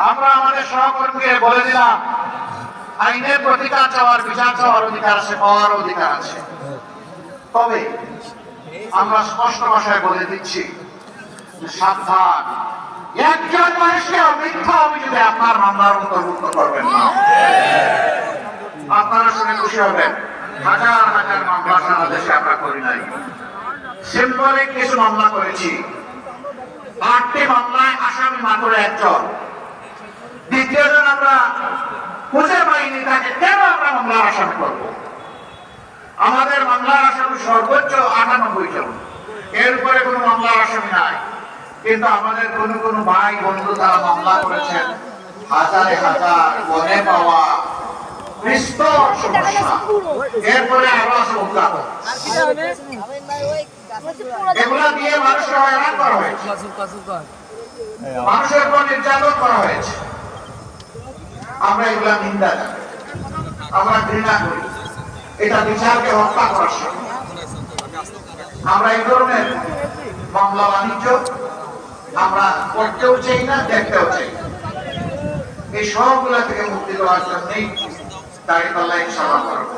আমরা আমাদের সহকর্মীকে বলে দিলাম আইনের প্রতিকার চাওয়ার, বিচার চাওয়ার অধিকার আছে, পাওয়ার অধিকার আছে। তবে আমরা স্পষ্ট ভাষায় বলে দিচ্ছি সাবধান, একজন মানুষকে মিথ্যা অভিযোগে আপনার মামলার অন্তর্ভুক্ত করবেন না। আপনারা শুনে খুশি হবেন, হাজার হাজার মামলা সারা দেশে আমরা করি নাই। সিম্বলিক কিছু মামলা করেছি। 8টি মামলায় আসামি মাত্র একজন। দ্বিতীয়জন আমরা খুঁজে পাইনি, তাকে কেন আমরা মামলার আসামি করব? আমাদের মামলার আসামি সর্বোচ্চ 98 জন, এর উপরে কোনো মামলার আসামি নাই। কিন্তু আমাদের কোন ভাই বন্ধু তারা মামলা করেছেন হাজারে হাজার, বনে পাওয়া, বিস্তর সমস্যা, এরপরে আরো আছে উদ্ঘাটন। এগুলা দিয়ে মানুষকে হয়রান করা হয়েছে, মানুষের উপর নির্যাতন করা হয়েছে। আমরা এগুলা নিন্দা জানাই, আমরা ঘৃণা করি। এটা বিচারকে হত্যা করার সাথে আমরা এই ধরনের মামলা বাণিজ্য আমরা করতেও চাই না, দেখতেও চাই না। এই সবগুলা থেকে মুক্তি দেওয়ার জন্যই দাঁড়িপাল্লা ইনশাআল্লাহ করব।